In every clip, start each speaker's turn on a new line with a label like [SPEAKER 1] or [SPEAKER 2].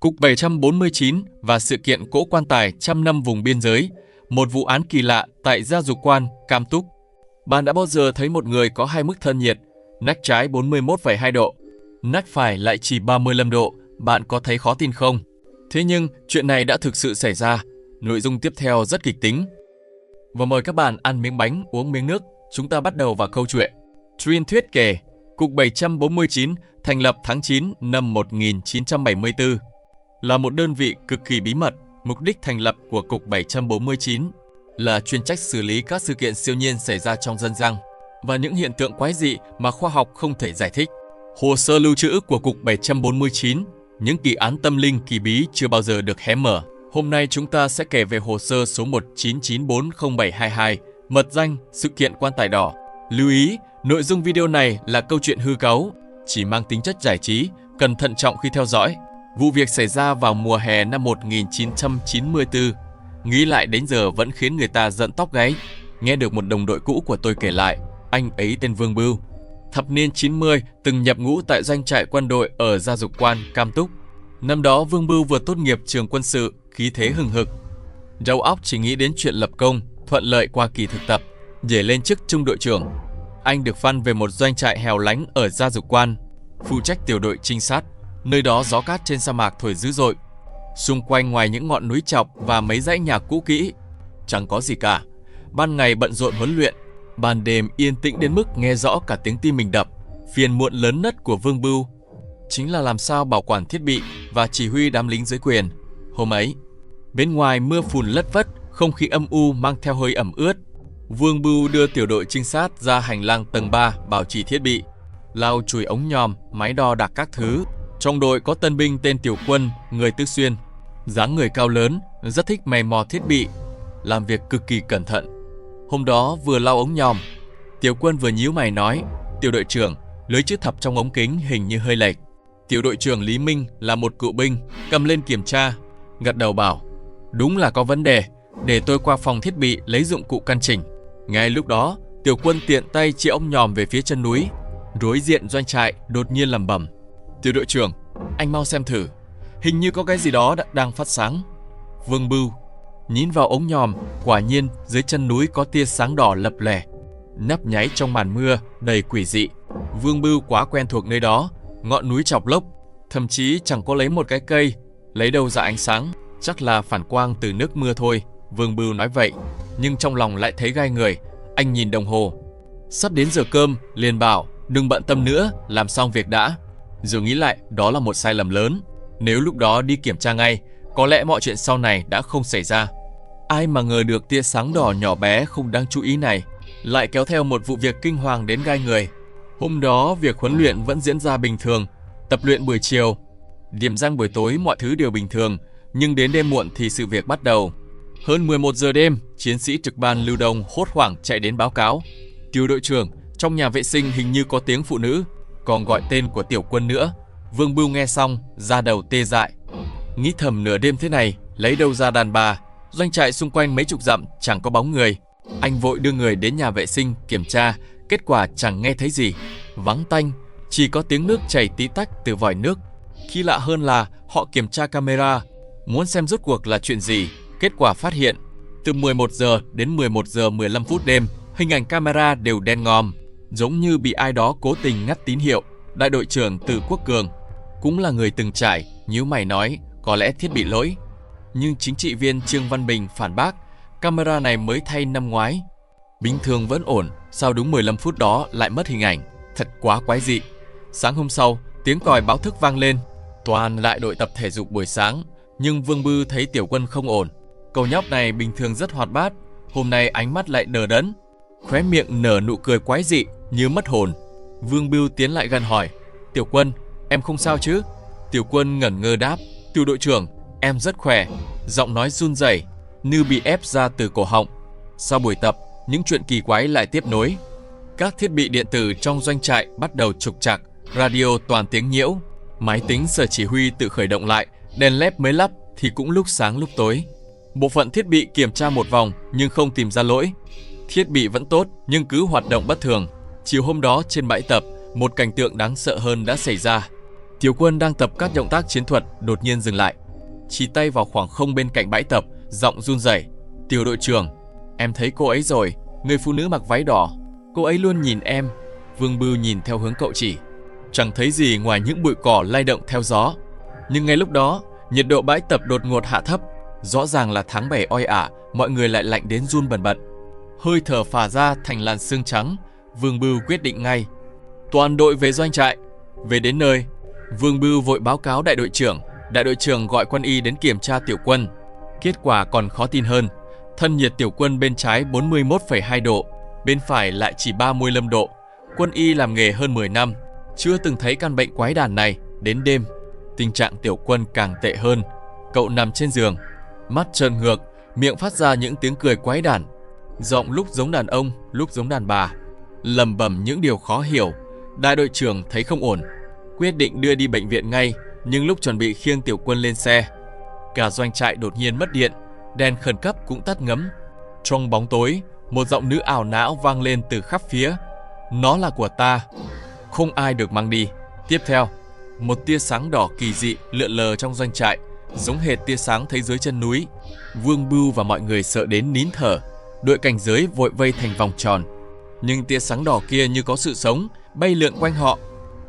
[SPEAKER 1] Cục 749 và sự kiện cỗ quan tài trăm năm vùng biên giới, một vụ án kỳ lạ tại Gia Dục Quan, Cam Túc. Bạn đã bao giờ thấy một người có hai mức thân nhiệt, nách trái 41,2 độ, nách phải lại chỉ 35 độ, bạn có thấy khó tin không? Thế nhưng, chuyện này đã thực sự xảy ra, nội dung tiếp theo rất kịch tính. Và mời các bạn ăn miếng bánh, uống miếng nước, chúng ta bắt đầu vào câu chuyện. Truyền thuyết kể, Cục 749 thành lập tháng 9 năm 1974, là một đơn vị cực kỳ bí mật. Mục đích thành lập của Cục 749 là chuyên trách xử lý các sự kiện siêu nhiên xảy ra trong dân gian và những hiện tượng quái dị mà khoa học không thể giải thích. Hồ sơ lưu trữ của Cục 749, những kỳ án tâm linh kỳ bí chưa bao giờ được hé mở. Hôm nay chúng ta sẽ kể về hồ sơ số 19940722, mật danh sự kiện quan tài đỏ. Lưu ý, nội dung video này là câu chuyện hư cấu, chỉ mang tính chất giải trí, cần thận trọng khi theo dõi. Vụ việc xảy ra vào mùa hè năm 1994, nghĩ lại đến giờ vẫn khiến người ta giận tóc gáy. Nghe được một đồng đội cũ của tôi kể lại, anh ấy tên Vương Bưu. Thập niên 90 từng nhập ngũ tại doanh trại quân đội ở Gia Dục Quan, Cam Túc. Năm đó Vương Bưu vừa tốt nghiệp trường quân sự, khí thế hừng hực. Đầu óc chỉ nghĩ đến chuyện lập công, thuận lợi qua kỳ thực tập, để lên chức trung đội trưởng. Anh được phân về một doanh trại hẻo lánh ở Gia Dục Quan, phụ trách tiểu đội trinh sát. Nơi đó gió cát trên sa mạc thổi dữ dội. Xung quanh ngoài những ngọn núi chọc và mấy dãy nhà cũ kỹ, chẳng có gì cả. Ban ngày bận rộn huấn luyện, ban đêm yên tĩnh đến mức nghe rõ cả tiếng tim mình đập. Phiền muộn lớn nhất của Vương Bưu chính là làm sao bảo quản thiết bị và chỉ huy đám lính dưới quyền. Hôm ấy, bên ngoài mưa phùn lất phất, không khí âm u mang theo hơi ẩm ướt. Vương Bưu đưa tiểu đội trinh sát ra hành lang tầng 3 bảo trì thiết bị, lau chùi ống nhòm, máy đo đạc các thứ. Trong đội có tân binh tên Tiểu Quân, người Tứ Xuyên, dáng người cao lớn, rất thích mày mò thiết bị, làm việc cực kỳ cẩn thận. Hôm đó vừa lau ống nhòm, Tiểu Quân vừa nhíu mày nói: "Tiểu đội trưởng, lưới chữ thập trong ống kính hình như hơi lệch." Tiểu đội trưởng Lý Minh là một cựu binh, cầm lên kiểm tra, gật đầu bảo: "Đúng là có vấn đề, để tôi qua phòng thiết bị lấy dụng cụ căn chỉnh." Ngay lúc đó, Tiểu Quân tiện tay chĩa ống nhòm về phía chân núi, đối diện doanh trại đột nhiên lẩm bẩm: "Tiểu đội trưởng, anh mau xem thử, hình như có cái gì đó đang phát sáng." Vương Bưu nhìn vào ống nhòm, quả nhiên dưới chân núi có tia sáng đỏ lập lòe, nhấp nháy trong màn mưa đầy quỷ dị. Vương Bưu quá quen thuộc nơi đó, ngọn núi chọc lốc, thậm chí chẳng có lấy một cái cây, lấy đâu ra ánh sáng, chắc là phản quang từ nước mưa thôi. Vương Bưu nói vậy, nhưng trong lòng lại thấy gai người. Anh nhìn đồng hồ, sắp đến giờ cơm, liền bảo: "Đừng bận tâm nữa, làm xong việc đã." Rồi nghĩ lại, đó là một sai lầm lớn. Nếu lúc đó đi kiểm tra ngay, có lẽ mọi chuyện sau này đã không xảy ra. Ai mà ngờ được tia sáng đỏ nhỏ bé không đáng chú ý này lại kéo theo một vụ việc kinh hoàng đến gai người. Hôm đó việc huấn luyện vẫn diễn ra bình thường, tập luyện buổi chiều, điểm danh buổi tối, mọi thứ đều bình thường. Nhưng đến đêm muộn thì sự việc bắt đầu. Hơn 11 giờ đêm, chiến sĩ trực ban Lưu Đông hốt hoảng chạy đến báo cáo: "Tiểu đội trưởng, trong nhà vệ sinh hình như có tiếng phụ nữ, còn gọi tên của Tiểu Quân nữa." Vương Bưu nghe xong, da đầu tê dại, nghĩ thầm nửa đêm thế này, lấy đâu ra đàn bà, doanh trại xung quanh mấy chục dặm chẳng có bóng người. Anh vội đưa người đến nhà vệ sinh kiểm tra, kết quả chẳng nghe thấy gì, vắng tanh, chỉ có tiếng nước chảy tí tách từ vòi nước. Kỳ lạ hơn là họ kiểm tra camera, muốn xem rốt cuộc là chuyện gì. Kết quả phát hiện, từ 11 giờ đến 11 giờ 15 phút đêm, hình ảnh camera đều đen ngòm, giống như bị ai đó cố tình ngắt tín hiệu. Đại đội trưởng Từ Quốc Cường, cũng là người từng trải, nhíu mày nói có lẽ thiết bị lỗi. Nhưng chính trị viên Trương Văn Bình phản bác: "Camera này mới thay năm ngoái, bình thường vẫn ổn, sao đúng 15 phút đó lại mất hình ảnh, thật quá quái dị." Sáng hôm sau, tiếng còi báo thức vang lên, toàn lại đội tập thể dục buổi sáng. Nhưng Vương Bưu thấy Tiểu Quân không ổn. Cậu nhóc này bình thường rất hoạt bát, hôm nay ánh mắt lại đờ đẫn, khóe miệng nở nụ cười quái dị như mất hồn. Vương Bưu tiến lại gần hỏi: "Tiểu Quân, em không sao chứ?" Tiểu Quân ngẩn ngơ đáp: "Tiểu đội trưởng, em rất khỏe." Giọng nói run rẩy như bị ép ra từ cổ họng. Sau buổi tập, những chuyện kỳ quái lại tiếp nối. Các thiết bị điện tử trong doanh trại bắt đầu trục trặc, radio toàn tiếng nhiễu, máy tính sở chỉ huy tự khởi động lại, đèn led mới lắp thì cũng lúc sáng lúc tối. Bộ phận thiết bị kiểm tra một vòng nhưng không tìm ra lỗi. Thiết bị vẫn tốt nhưng cứ hoạt động bất thường. Chiều hôm đó trên bãi tập, một cảnh tượng đáng sợ hơn đã xảy ra. Tiểu Quân đang tập các động tác chiến thuật đột nhiên dừng lại, chỉ tay vào khoảng không bên cạnh bãi tập, giọng run rẩy. Tiểu đội trưởng, em thấy cô ấy rồi, người phụ nữ mặc váy đỏ. Cô ấy luôn nhìn em. Vương Bưu nhìn theo hướng cậu chỉ. Chẳng thấy gì ngoài những bụi cỏ lay động theo gió. Nhưng ngay lúc đó, nhiệt độ bãi tập đột ngột hạ thấp. Rõ ràng là tháng 7 oi ả, mọi người lại lạnh đến run bần bật. Hơi thở phả ra thành làn sương trắng. Vương Bưu quyết định ngay. Toàn đội về doanh trại. Về đến nơi, Vương Bưu vội báo cáo đại đội trưởng. Đại đội trưởng gọi quân y đến kiểm tra Tiểu Quân. Kết quả còn khó tin hơn. Thân nhiệt Tiểu Quân bên trái 41,2 độ, bên phải lại chỉ 35 độ. Quân y làm nghề hơn 10 năm, chưa từng thấy căn bệnh quái đản này. Đến đêm, tình trạng Tiểu Quân càng tệ hơn. Cậu nằm trên giường, mắt trợn ngược, miệng phát ra những tiếng cười quái đản. Giọng lúc giống đàn ông, lúc giống đàn bà, lẩm bẩm những điều khó hiểu. Đại đội trưởng thấy không ổn, quyết định đưa đi bệnh viện ngay. Nhưng lúc chuẩn bị khiêng Tiểu Quân lên xe, cả doanh trại đột nhiên mất điện, đèn khẩn cấp cũng tắt ngấm. Trong bóng tối, một giọng nữ ảo não vang lên từ khắp phía. Nó là của ta, không ai được mang đi. Tiếp theo, một tia sáng đỏ kỳ dị lượn lờ trong doanh trại, giống hệt tia sáng thấy dưới chân núi. Vương Bưu và mọi người sợ đến nín thở. Đội cảnh giới vội vây thành vòng tròn. Nhưng tia sáng đỏ kia như có sự sống, bay lượn quanh họ,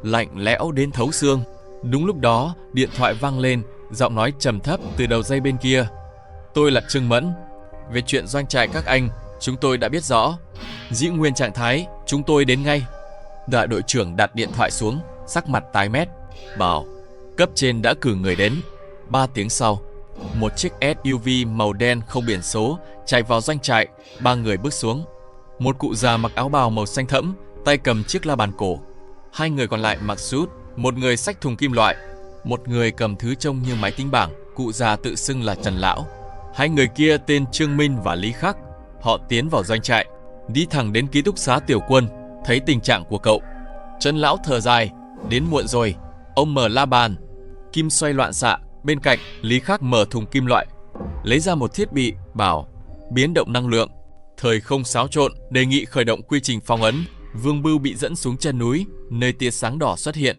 [SPEAKER 1] lạnh lẽo đến thấu xương. Đúng lúc đó, điện thoại vang lên, giọng nói trầm thấp từ đầu dây bên kia. Tôi là Trương Mẫn. Về chuyện doanh trại các anh, chúng tôi đã biết rõ. Giữ nguyên trạng thái, chúng tôi đến ngay. Đại đội trưởng đặt điện thoại xuống, sắc mặt tái mét, bảo cấp trên đã cử người đến. 3 tiếng sau, một chiếc SUV màu đen không biển số chạy vào doanh trại. 3 người bước xuống. Một cụ già mặc áo bào màu xanh thẫm, tay cầm chiếc la bàn cổ. 2 người còn lại mặc sút, một người xách thùng kim loại, một người cầm thứ trông như máy tính bảng. Cụ già tự xưng là Trần Lão. 2 người kia tên Trương Minh và Lý Khắc. Họ tiến vào doanh trại, đi thẳng đến ký túc xá Tiểu Quân. Thấy tình trạng của cậu, Trần Lão thở dài, đến muộn rồi. Ông mở la bàn, kim xoay loạn xạ. Bên cạnh, Lý Khắc mở thùng kim loại, lấy ra một thiết bị, bảo biến động năng lượng. Thời không xáo trộn, đề nghị khởi động quy trình phong ấn. Vương Bưu bị dẫn xuống chân núi, nơi tia sáng đỏ xuất hiện.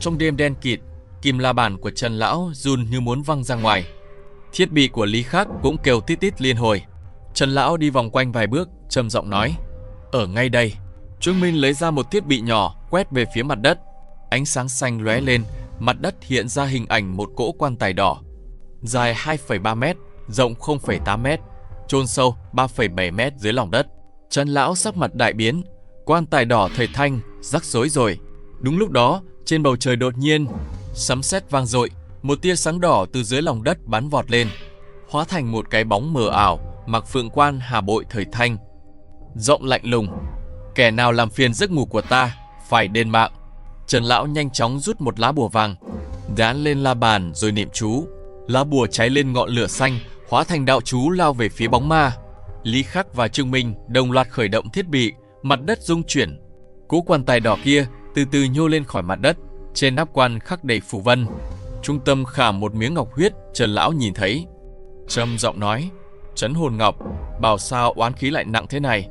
[SPEAKER 1] Trong đêm đen kịt, kim la bàn của Trần Lão run như muốn văng ra ngoài. Thiết bị của Lý Khắc cũng kêu tít tít liên hồi. Trần Lão đi vòng quanh vài bước, trầm giọng nói: ở ngay đây. Trương Minh lấy ra một thiết bị nhỏ, quét về phía mặt đất. Ánh sáng xanh lóe lên, mặt đất hiện ra hình ảnh một cỗ quan tài đỏ, dài 2,3 m, rộng 0,8 m, chôn sâu 3,7 m dưới lòng đất. Trần Lão sắc mặt đại biến. Quan tài đỏ thời Thanh, rắc rối rồi. Đúng lúc đó, trên bầu trời đột nhiên sấm sét vang dội, một tia sáng đỏ từ dưới lòng đất bắn vọt lên, hóa thành một cái bóng mờ ảo, mặc phượng quan hà bội thời Thanh. Giọng lạnh lùng: kẻ nào làm phiền giấc ngủ của ta, phải đền mạng. Trần Lão nhanh chóng rút một lá bùa vàng, dán lên la bàn rồi niệm chú. Lá bùa cháy lên ngọn lửa xanh, hóa thành đạo chú lao về phía bóng ma. Lý Khắc và Trương Minh đồng loạt khởi động thiết bị, mặt đất rung chuyển. Cỗ quan tài đỏ kia từ từ nhô lên khỏi mặt đất, trên nắp quan khắc đầy phù vân. Trung tâm khảm một miếng ngọc huyết. Trần Lão nhìn thấy, trầm giọng nói: trấn hồn ngọc, bảo sao oán khí lại nặng thế này,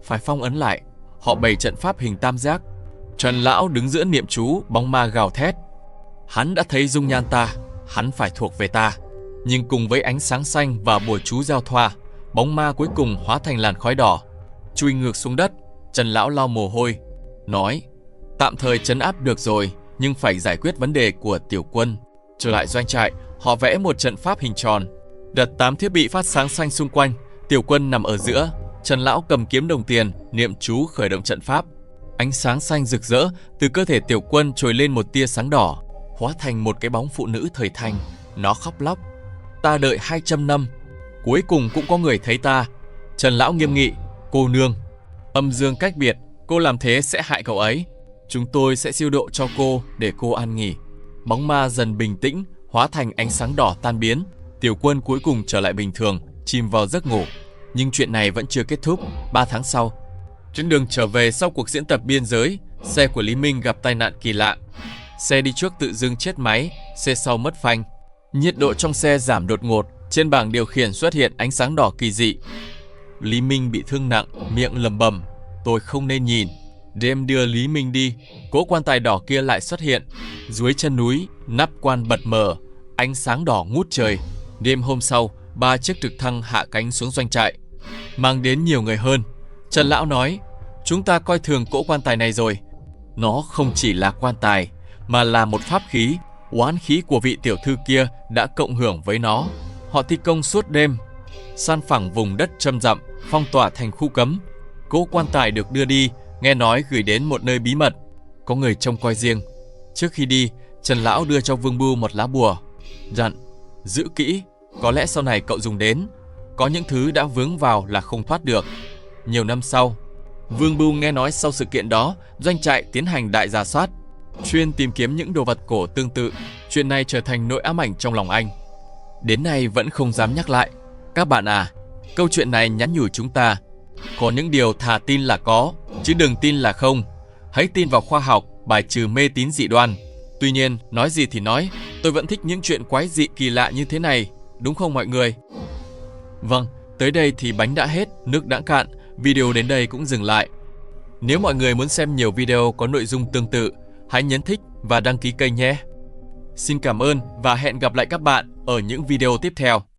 [SPEAKER 1] phải phong ấn lại. Họ bày trận pháp hình tam giác. Trần Lão đứng giữa niệm chú, bóng ma gào thét: hắn đã thấy dung nhan ta, hắn phải thuộc về ta. Nhưng cùng với ánh sáng xanh và bùa chú giao thoa, bóng ma cuối cùng hóa thành làn khói đỏ, chui ngược xuống đất. Trần Lão lau mồ hôi, nói: tạm thời trấn áp được rồi, nhưng phải giải quyết vấn đề của Tiểu Quân. Trở lại doanh trại, họ vẽ một trận pháp hình tròn, đặt 8 thiết bị phát sáng xanh xung quanh. Tiểu Quân nằm ở giữa. Trần Lão cầm kiếm đồng tiền, niệm chú khởi động trận pháp. Ánh sáng xanh rực rỡ từ cơ thể Tiểu Quân trồi lên một tia sáng đỏ, hóa thành một cái bóng phụ nữ thời Thanh. Nó khóc lóc: ta đợi 200 năm, cuối cùng cũng có người thấy ta. Trần Lão nghiêm nghị: cô nương, âm dương cách biệt, cô làm thế sẽ hại cậu ấy. Chúng tôi sẽ siêu độ cho cô để cô an nghỉ. Bóng ma dần bình tĩnh, hóa thành ánh sáng đỏ tan biến. Tiểu Quân cuối cùng trở lại bình thường, chìm vào giấc ngủ. Nhưng chuyện này vẫn chưa kết thúc. 3 tháng sau, trên đường trở về sau cuộc diễn tập biên giới, xe của Lý Minh gặp tai nạn kỳ lạ. Xe đi trước tự dưng chết máy, xe sau mất phanh. Nhiệt độ trong xe giảm đột ngột, trên bảng điều khiển xuất hiện ánh sáng đỏ kỳ dị. Lý Minh bị thương nặng, miệng lầm bầm: tôi không nên nhìn. Đêm đưa Lý Minh đi, cỗ quan tài đỏ kia lại xuất hiện. Dưới chân núi, nắp quan bật mở, ánh sáng đỏ ngút trời. Đêm hôm sau, 3 chiếc trực thăng hạ cánh xuống doanh trại, mang đến nhiều người hơn. Trần Lão nói, chúng ta coi thường cỗ quan tài này rồi. Nó không chỉ là quan tài, mà là một pháp khí. Oán khí của vị tiểu thư kia đã cộng hưởng với nó. Họ thi công suốt đêm, san phẳng vùng đất trâm dặm, phong tỏa thành khu cấm. Cỗ quan tài được đưa đi, nghe nói gửi đến một nơi bí mật, có người trông coi riêng. Trước khi đi, Trần Lão đưa cho Vương Bưu một lá bùa, dặn, giữ kỹ, có lẽ sau này cậu dùng đến. Có những thứ đã vướng vào là không thoát được. Nhiều năm sau, Vương Bưu nghe nói sau sự kiện đó, doanh trại tiến hành đại rà soát, chuyên tìm kiếm những đồ vật cổ tương tự. Chuyện này trở thành nỗi ám ảnh trong lòng anh. Đến nay vẫn không dám nhắc lại. Các bạn à, câu chuyện này nhắn nhủ chúng ta, có những điều thà tin là có, chứ đừng tin là không. Hãy tin vào khoa học, bài trừ mê tín dị đoan. Tuy nhiên, nói gì thì nói, tôi vẫn thích những chuyện quái dị kỳ lạ như thế này, đúng không mọi người? Vâng, tới đây thì bánh đã hết, nước đã cạn, video đến đây cũng dừng lại. Nếu mọi người muốn xem nhiều video có nội dung tương tự, hãy nhấn thích và đăng ký kênh nhé. Xin cảm ơn và hẹn gặp lại các bạn ở những video tiếp theo.